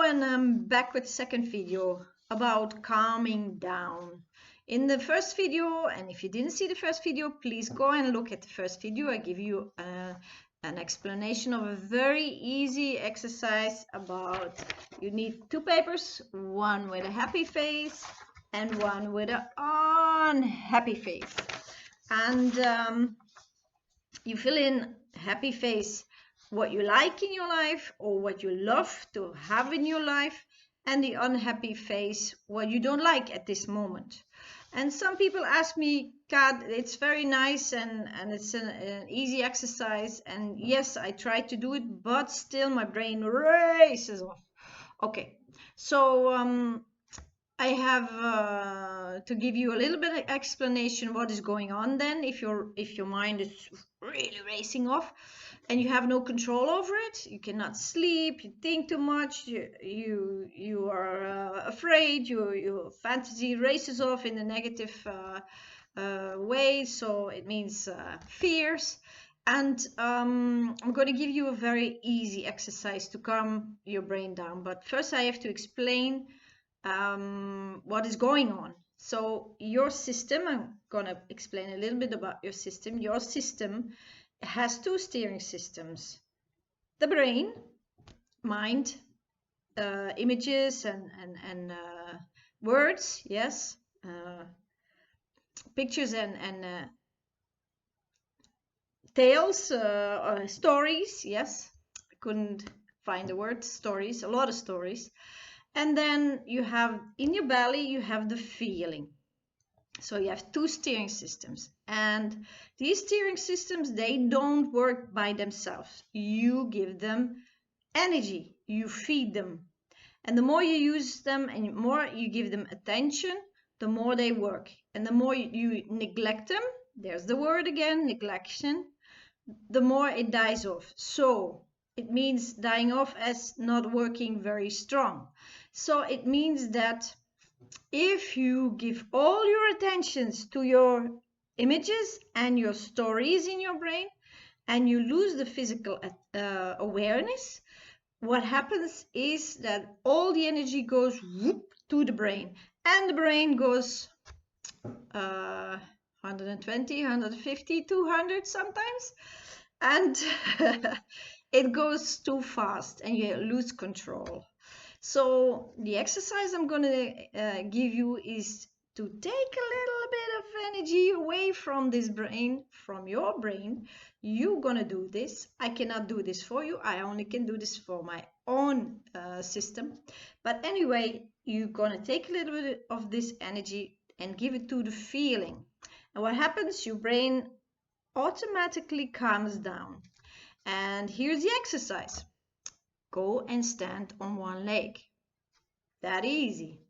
and I'm back with the second video about calming down. In the first video, and if you didn't see the first video, please go and look at the first video. I give you an explanation of a very easy exercise about you need two papers, one with a happy face and one with an unhappy face. And you fill in happy face what you like in your life or what you love to have in your life, and the unhappy face what you don't like at this moment. And some people ask me, Kaat, it's very nice and it's an easy exercise, and yes, I try to do it, but still my brain races off. Okay, so I have to give you a little bit of explanation what is going on then if your mind is really racing off and you have no control over it. You cannot sleep, you think too much, you are afraid, your fantasy races off in a negative way, so it means fears. And I'm going to give you a very easy exercise to calm your brain down, but first I have to explain what is going on. So your system, I'm gonna explain a little bit about your system. Your system has two steering systems: the brain, mind, images and words, yes, pictures and tales, stories, yes. I couldn't find the word stories, a lot of stories. And then you have in your belly, you have the feeling. So you have two steering systems. And these steering systems, they don't work by themselves. You give them energy, you feed them. And the more you use them and the more you give them attention, the more they work. And the more you neglect them, there's the word again, neglection, the more it dies off. So it means dying off as not working very strong. So it means that if you give all your attentions to your images and your stories in your brain and you lose the physical awareness, what happens is that all the energy goes whoop to the brain, and the brain goes 120, 150, 200 sometimes, and it goes too fast and you lose control. So the exercise I'm going to give you is to take a little bit of energy away from this brain, from your brain. You're going to do this. I cannot do this for you. I only can do this for my own system. But anyway, you're going to take a little bit of this energy and give it to the feeling. And what happens? Your brain automatically calms down. And here's the exercise. Go and stand on one leg. That easy.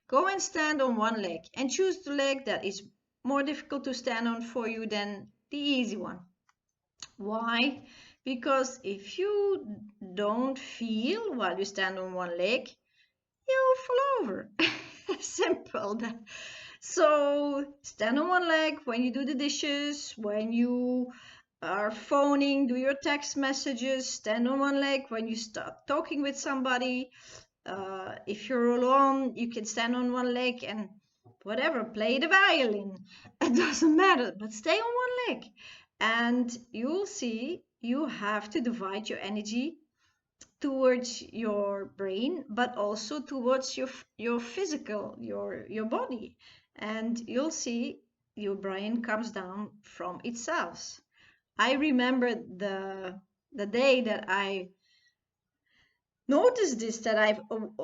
Go and stand on one leg and choose the leg that is more difficult to stand on for you than the easy one. Why? Because if you don't feel while you stand on one leg, you fall over. Simple. So stand on one leg when you do the dishes, when you are phoning, do your text messages, stand on one leg when you start talking with somebody. If you're alone, you can stand on one leg and whatever, play the violin. It doesn't matter, but stay on one leg. And you'll see you have to divide your energy towards your brain, but also towards your physical, your body. And you'll see your brain comes down from itself. I remember the day that I noticed this, that I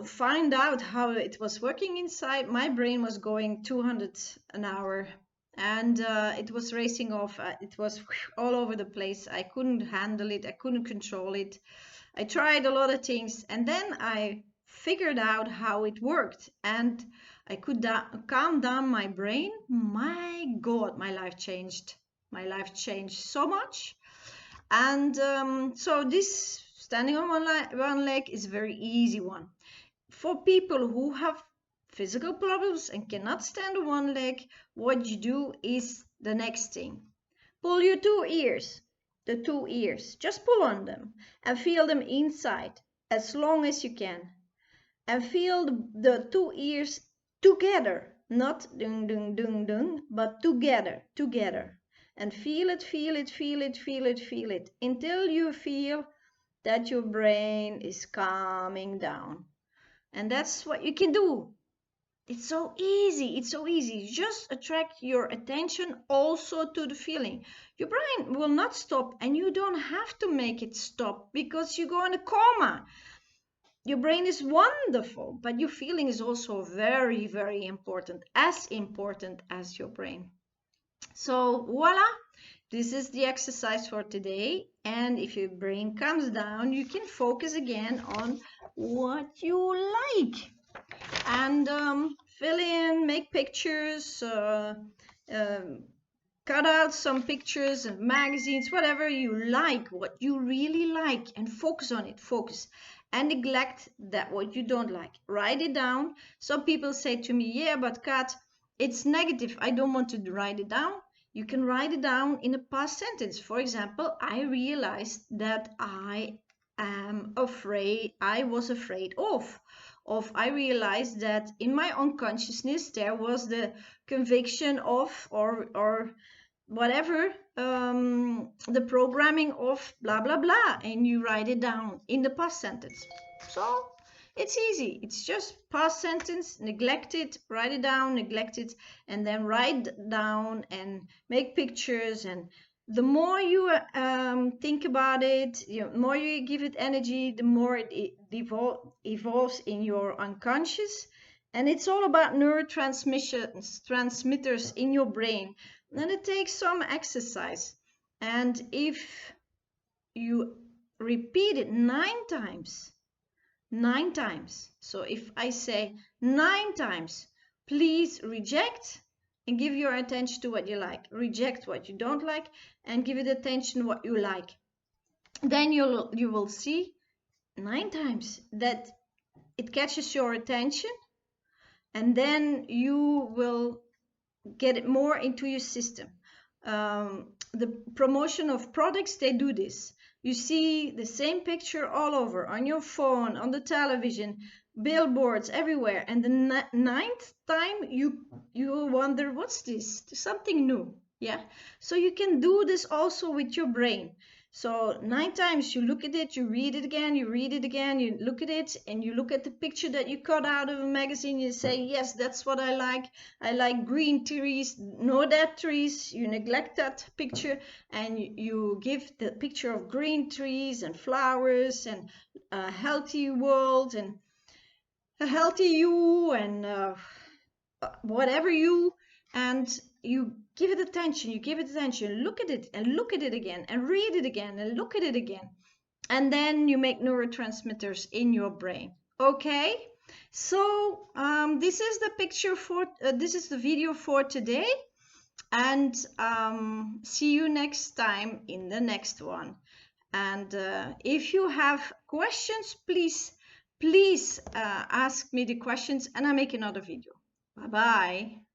found out how it was working inside. My brain was going 200 an hour and it was racing off. It was all over the place. I couldn't handle it. I couldn't control it. I tried a lot of things and then I figured out how it worked and I could calm down my brain. My God, my life changed. My life changed so much. And so this standing on one leg is a very easy one. For people who have physical problems and cannot stand on one leg, what you do is the next thing. Pull your two ears, the two ears. Just pull on them and feel them inside as long as you can. and feel the two ears together, not dung dung dung dung, but together. And feel it, feel it, feel it, feel it, feel it, until you feel that your brain is calming down. And that's what you can do. It's so easy. It's so easy. Just attract your attention also to the feeling. Your brain will not stop, and you don't have to make it stop because you go in a coma. Your brain is wonderful, but your feeling is also very, very important as your brain. So voila, this is the exercise for today. And if your brain comes down, you can focus again on what you like. And fill in, make pictures, cut out some pictures and magazines, whatever you like, what you really like, and focus on it, focus. And neglect that what you don't like. Write it down. Some people say to me, yeah, but Kaat, it's negative. I don't want to write it down. You can write it down in a past sentence. For example, I realized that I was afraid of. I realized that in my unconsciousness there was the conviction of or whatever, the programming of blah blah blah, and you write it down in the past sentence. So it's easy. It's just past sentence, neglect it, write it down, neglect it, and then write down and make pictures. And the more you think about it, the more you give it energy, the more it evolves in your unconscious. And it's all about transmitters in your brain. And it takes some exercise. And if you repeat it 9 times, so if I say 9 times, please reject and give your attention to what you like, reject what you don't like, and give it attention what you like, then you will see 9 times that it catches your attention, and then you will get it more into your system. The promotion of products, they do this. You see the same picture all over, on your phone, on the television, billboards everywhere, and the 9th time you wonder, what's this? Something new. Yeah, so you can do this also with your brain. So 9 times you look at it, you read it again, you read it again, you look at it, and you look at the picture that you cut out of a magazine. You say, yes, that's what I like. I like green trees, no dead trees. You neglect that picture, and you give the picture of green trees and flowers and a healthy world and a healthy you and whatever you, and you give it attention, look at it and look at it again and read it again and look at it again, and then you make neurotransmitters in your brain. Okay, so this is the picture for this is the video for today, and see you next time in the next one. And if you have questions, please ask me the questions, and I make another video. Bye bye.